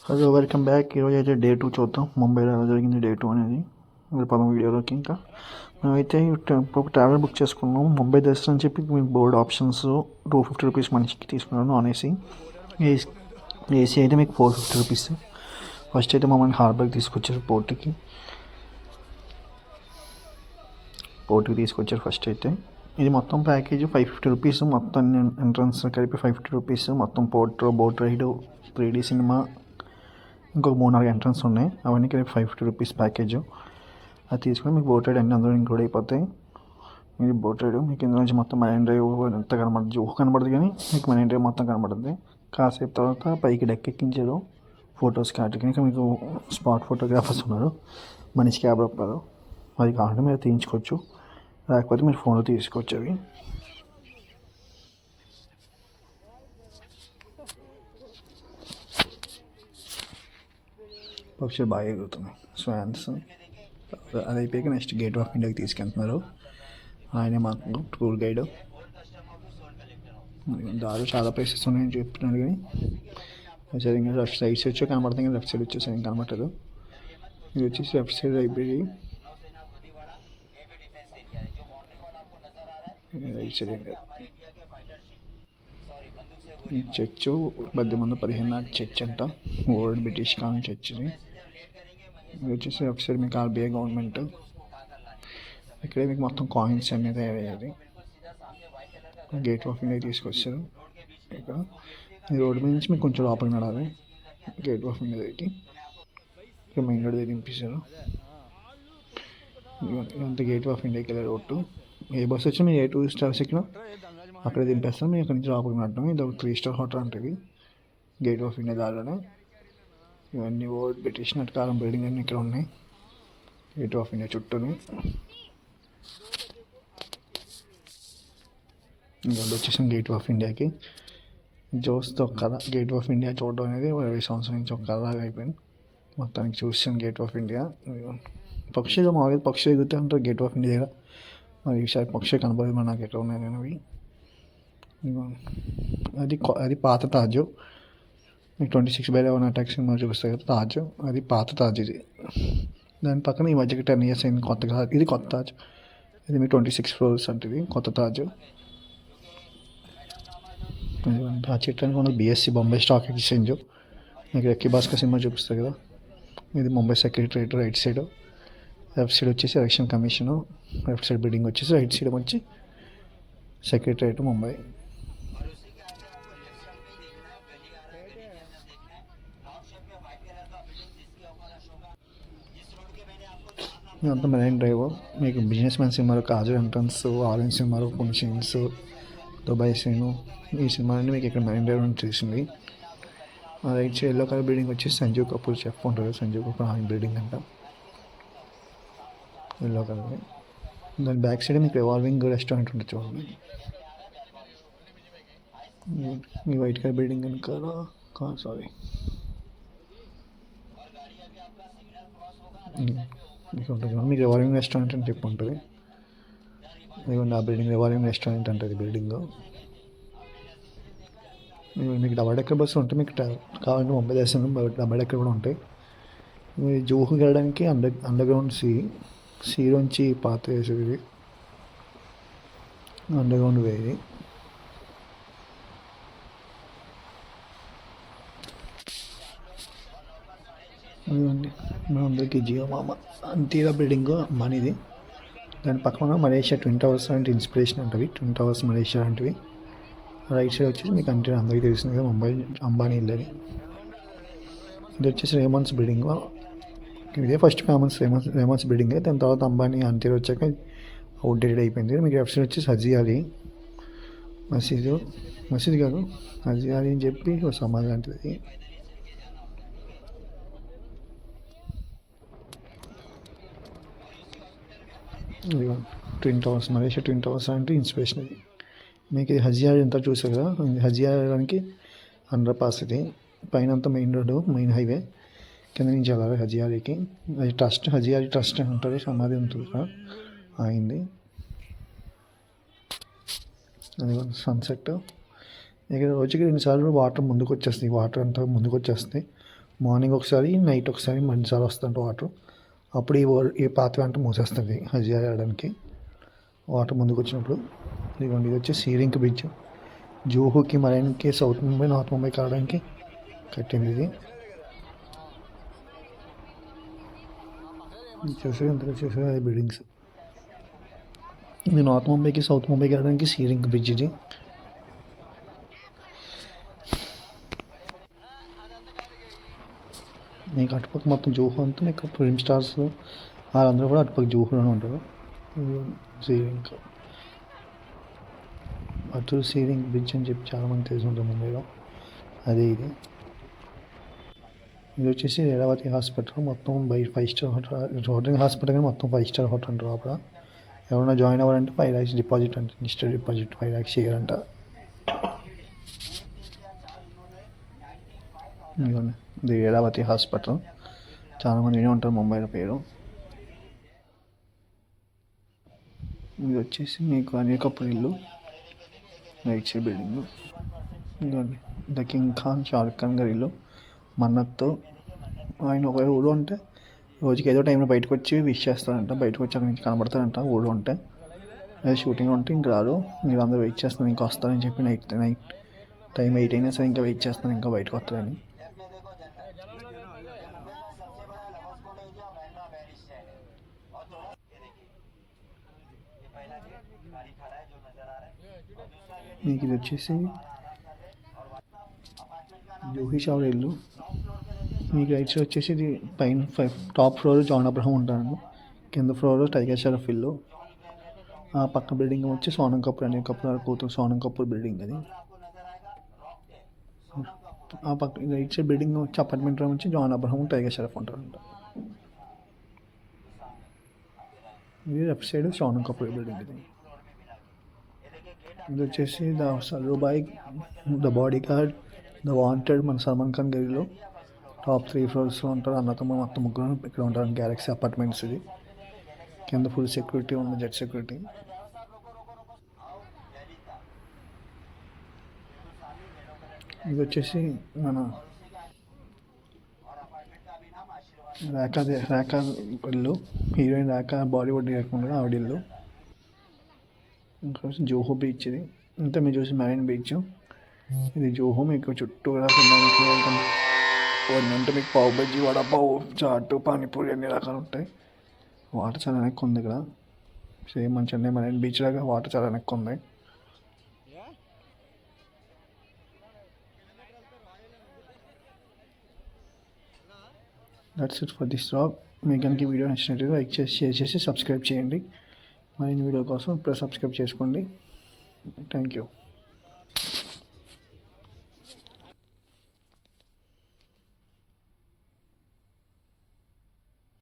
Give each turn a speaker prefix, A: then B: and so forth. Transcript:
A: Hello welcome back. ఈరోజు అయితే day 2 చూద్దాం. ముంబైలో ఎలా జరిగింది డే 2 అనేది. పదం వీడియోలోకి ఇంకా మేమైతే ఒక ట్రావెల్ బుక్ చేసుకున్నాం. ముంబై దర్శనం అని చెప్పి మీకు బోర్డ్ ఆప్షన్స్ ₹250 మనిషికి తీసుకున్నాను. నాన్ ఏసీ ఏసీ అయితే మీకు ₹450. ఫస్ట్ అయితే మమ్మల్ని హార్బర్కి తీసుకొచ్చారు. పోర్ట్కి తీసుకొచ్చారు ఫస్ట్ అయితే. ఇది మొత్తం ప్యాకేజ్ ₹550. మొత్తం ఎంట్రన్స్ కలిపి ₹550. మొత్తం బోట్ రైడ్ 3D సినిమా ఇంకొక 3-4 ఎంట్రన్స్ ఉన్నాయి. అవన్నీ కలిపి ₹550 ప్యాకేజ్. అది తీసుకుని మీకు బోట్ రైడ్ అన్నీ అందులో ఇంక్లూడ్ అయిపోతాయి. ఇది బోట్ రైడ్ మీకు ఇందులో నుంచి మొత్తం మరైన్ డ్రైవ్ ఎంత కనబడుతుంది, కనబడుతుంది కానీ మీకు మరైన్ డ్రైవ్ మొత్తం కనబడుతుంది. కాసేపు తర్వాత పైకి డెక్ ఎక్కించారు ఫొటోస్కి. వాటికి ఇంకా మీకు స్పాట్ ఫోటోగ్రాఫర్స్ ఉన్నారు. మనిషికి ₹50. అది కావాలంటే మీరు తీయించుకోవచ్చు, లేకపోతే మీరు ఫోన్లో తీసుకోవచ్చు. అవి పక్షులు బాగా ఎగురుతున్నాయి, స్వాన్స్. అది అయిపోయాక నెక్స్ట్ గేట్ ఆఫ్ ఇండియాకి తీసుకెళ్తున్నారు. ఆయనే మాకు టూర్ గైడ్. దారి చాలా ప్లేసెస్ ఉన్నాయని చెప్తున్నాడు కానీ సరిగ్గా లెఫ్ట్ సైడ్ వచ్చి కనబడుతుంది కానీ లెఫ్ట్ సైడ్ వచ్చి సరిగ్గా కనబడదు. ఇది వచ్చేసి left side library, right side church 15 church అంట. ఓల్డ్ బ్రిటిష్ కాలం చర్చ్ ఇది. ఇది వచ్చేసి లెఫ్ట్ సైడ్ మీకు RBI గవర్నమెంట్. ఇక్కడే మీకు మొత్తం కాయిన్స్ అన్నీ తయారయ్యేది. గేట్ ఆఫ్ ఇండియా తీసుకొచ్చారు. ఇక్కడ ఈ రోడ్డు మీద నుంచి మీకు కొంచెం లోపలికి నడాలి. గేట్ ఆఫ్ ఇండియా దగ్గరికి ఇక్కడ మెయిన్ రోడ్ దగ్గర దింపేశారు. ఇదంతా గేట్ ఆఫ్ ఇండియాకి వెళ్ళే రోడ్డు. ఏ బస్సు వచ్చినా మీరు ఏ టూరిస్ట్ హౌస్ ఎక్కినా అక్కడే దింపేస్తాం. మీరు అక్కడి నుంచి లోపలికి నడటం. ఇది ఒక 3 స్టార్ హోటల్ ఉంటుంది గేట్ ఆఫ్ ఇండియా దారిలోనే. ఇవన్నీ ఓల్డ్ బ్రిటిష్ కాలం బిల్డింగ్ అన్నీ ఇక్కడ ఉన్నాయి గేట్ ఆఫ్ ఇండియా చుట్టూని. ఇంకోటి వచ్చేసాం గేట్ ఆఫ్ ఇండియాకి. చూస్తే ఒక కథ. గేట్ ఆఫ్ ఇండియా చూడడం అనేది 20 సంవత్సరాల నుంచి ఒక కథలాగా అయిపోయింది. మొత్తానికి చూసాను గేట్ ఆఫ్ ఇండియా. పక్షులు మామూలుగా పక్షులు ఎగురుతూ ఉంటారు గేట్ ఆఫ్ ఇండియా దగ్గర. మరి ఈసారి పక్షులు కనబడదు మరి నాకు ఎక్కడ ఉన్నాయి నేను అవి. అది పాత తాజ్. మీకు 26/11 అటాక్ సినిమా చూపిస్తాయి కదా తాజ్, అది పాత తాజ్. ఇది దాని పక్కన ఈ మధ్యకి 10 years అయింది కొత్తగా. ఇది కొత్త తాజ్. ఇది మీకు 26 floors అంటే ఇది కొత్త తాజ్. ఆ చిట్టానికి ఉన్న BSE బొంబాయి స్టాక్ ఎక్స్చేంజ్. మీకు లక్కీ భాస్కర్ సినిమా చూపిస్తారు కదా. ఇది Mumbai secretariat right side. Left side వచ్చేసి election commission. Left side building వచ్చేసి, రైట్ సైడ్ వచ్చి సెక్రటరియట్ ముంబై. ఇదంతా మెరైన్ డ్రైవ్. మీకు బిజినెస్ మ్యాన్ సినిమాలో కాజల్ ఎంట్రన్స్, ఆరెంజ్ సినిమాలో కొన్ని సీన్స్, దుబాయ్ సీను, ఈ సినిమాలన్నీ మీకు ఇక్కడ మెరైన్ డ్రైవ్ నుంచి తీసింది. Right side yellow colour building వచ్చేసి సంజీవ్ కపూర్ చెఫ్ ఉంటుంది. సంజీవ్ కపూర్ ఆయన బిల్డింగ్ అంట, ఎల్లో కలర్. దాని బ్యాక్ సైడ్ మీకు రివాల్వింగ్ రెస్టారెంట్ ఉంటుంది చూడండి. ఈ వైట్ కలర్ బిల్డింగ్ కనుక సారీ మీకు ఉంటుంది చూడండి. మీకు రివాల్వింగ్ రెస్టారెంట్ అని చెప్పి ఉంటుంది. ఇదిగోండి ఆ బిల్డింగ్ రివాల్వింగ్ రెస్టారెంట్ ఉంటుంది బిల్డింగ్. మీకు డబల్ డెక్కర్ బస్సు ఉంటే మీకు కావాలంటే ముంబై దర్శనం డబల్ డెక్కర్ కూడా ఉంటాయి. మీరు జూహుకి వెళ్ళడానికి అండర్ గ్రౌండ్ సీలోంచి పాత వేసేది అండర్ గ్రౌండ్ వేది. అదండి మనందరికీ జియో మామ అంతీరా బిల్డింగ్ మనీది. దాని పక్కన మలేషియా ట్విన్ టవర్స్ అంటే ఇన్స్పిరేషన్ ఉంటుంది. ట్విన్ టవర్స్ మలేషియా లాంటివి. రైట్ సైడ్ వచ్చేసి మీకు అంటే అందరికీ తెలిసింది కదా ముంబై అంబానీ ఇల్లని. ఇది వచ్చేసి రేమాన్స్ బిల్డింగ్. ఇదే ఫస్ట్ రేమాన్స్ బిల్డింగ్. దాని తర్వాత అంబానీ అంతేరు వచ్చాక అవుట్డేటెడ్ అయిపోయింది. మీకు లెఫ్ట్ సైడ్ వచ్చేసి హజీ అలీ మసీదు కాదు, హజీ అలీ అని చెప్పి ఒక సమాధి లాంటిది. Twin towers Malaysia twin towers అంటే ఇన్స్పిరేషన్ ఇది. మీకు హజియార్ ఎంత చూసారు కదా, హజియారానికి అండర్ పాస్. ఇది పైన అంతా మెయిన్ రోడ్డు, మెయిన్ హైవే. కింద నుంచి వెళ్ళాలి హజియారీకి. అది ట్రస్ట్, హజియారీ ట్రస్ట్ అని ఉంటుంది. సమాధి ఉంటుంది కదా అయింది. అది సన్సెట్. ఇక్కడ రోజుకి 2 సార్లు వాటర్ ముందుకు వచ్చేస్తాయి. వాటర్ అంతా ముందుకు వచ్చేస్తాయి. మార్నింగ్ ఒకసారి నైట్ ఒకసారి మంచిసారి వస్తుంటే వాటర్. అప్పుడు ఈ పాత్ర అంటే మూసేస్తుంది హజియా ఆడడానికి వాటర్ ముందుకు వచ్చినప్పుడు. ఇదిగోండి, ఇది వచ్చి సీరింక్ బ్రిడ్జ్. జూహుకి మరైన్కి సౌత్ ముంబై నార్త్ ముంబై కావడానికి కట్టింది ఇది. చూసారు ఇంతలో చూసారు అది బిల్డింగ్స్. ఇది నార్త్ ముంబైకి సౌత్ ముంబైకి వెళ్ళడానికి సీరింక్ బ్రిడ్జ్ ఇది. మీకు అటుపక్క మొత్తం జూహు అంతా మీకు ఫిల్మ్ స్టార్స్ వాళ్ళందరూ కూడా అటుపక్క జూహులోనే ఉంటారు. సీరింక్ అటు సీరింక్ బ్రిడ్జ్ అని చెప్పి చాలామంది తెలిసి ఉంటుంది ముంబైలో. అదే ఇది. ఇది వచ్చేసి లీలావతి హాస్పిటల్. మొత్తం 5 స్టార్ హోటల్ హాస్పిటల్ కానీ మొత్తం 5 స్టార్ హోటల్ అంటారు. అప్పుడు ఎవరైనా జాయిన్ అవ్వాలంటే 5 lakhs డిపాజిట్ అంటే ఇన్స్టెడ్ డిపాజిట్ 5 lakhs చేయాలంట. ఇదిగోండి, ఇది లీలావతి హాస్పిటల్. చాలామంది వినే ఉంటారు ముంబైలో పేరు. ఇది వచ్చేసి మీకు అనిల్ కపూర్ ఇల్లు, రైట్ సైడ్ బిల్డింగ్. ఇదిగోండి, ద కింగ్ ఖాన్ షారుఖ్ ఖాన్ గారి ఇల్లు మన్నత్తో. ఆయన ఒక ఊళ్ళో ఉంటే రోజుకి ఏదో టైంలో బయటకు వచ్చి విష్ చేస్తారంట. బయటకు వచ్చి అక్కడి నుంచి కనబడతారంట ఊళ్ళో ఉంటే. అదే షూటింగ్ ఉంటే ఇంక రారు. మీరు అందరూ వెయిట్ చేస్తున్నారు ఇంకా వస్తారని చెప్పి నైట్ టైం 8 అయినా సరే ఇంకా వెయిట్ చేస్తున్నారు ఇంకా బయటకు వస్తారని. మీకు ఇది వచ్చేసి జూహీ చావ్లా ఇల్లు. మీకు రైట్ సైడ్ వచ్చేసి ఇది పైన టాప్ ఫ్లోర్ జాన్ అబ్రహం ఉంటాను, కింద ఫ్లోర్ టైగర్ షరఫ్ ఇల్లు. ఆ పక్క బిల్డింగ్ వచ్చి సోనం కపూర్ అనిల్ కపూర్ కూతురు సోనం కపూర్ బిల్డింగ్ అది. ఆ పక్క రైట్ సైడ్ బిల్డింగ్ వచ్చి అపార్ట్మెంట్ వచ్చి జాన్ అబ్రహం టైగర్ షరఫ్ ఉంటారంట. ఇది left side Sonam Kapoor building ఇది. ఇది వచ్చేసి the Sallubhai, the bodyguard, the wanted మన సల్మాన్ ఖాన్ గదిలో టాప్ 3 ఫ్లోర్స్లో ఉంటారు. అన్నతో మొత్తం ముగ్గురు ఇక్కడ ఉంటారు. గ్యాలక్సీ అపార్ట్మెంట్స్ ఇది. కింద ఫుల్ సెక్యూరిటీ ఉంది, జెట్ సెక్యూరిటీ. ఇది వచ్చేసి మన రేఖా ఇల్లు. హీరోయిన్ రేఖా బాలీవుడ్ లేకుండా ఆవిడ ఇల్లు. ఇంకా జోహో బీచ్ ఇది. ఇంత మీరు చూసి మెరైన్ బీచ్ ఇది జోహో. మీకు చుట్టూరా అంటే మీకు పావు బజ్జీ, వడపావు, చాటు, పానీపూరి అన్ని రకాలు ఉంటాయి. వాటర్ చాలా వెనక్కి ఉంది ఇక్కడ. సేమ్ మన చెన్నై మెరైన్ బీచ్ లాగా వాటర్ చాలా వెనక్కి ఉంది. That's it for this vlog. మీకు కనుక ఈ వీడియో నచ్చినట్లయితే లైక్ చేసి షేర్ చేసి సబ్స్క్రైబ్ చేయండి. మరిన్ని వీడియో కోసం ఇప్పుడు సబ్స్క్రైబ్ చేసుకోండి. Thank you.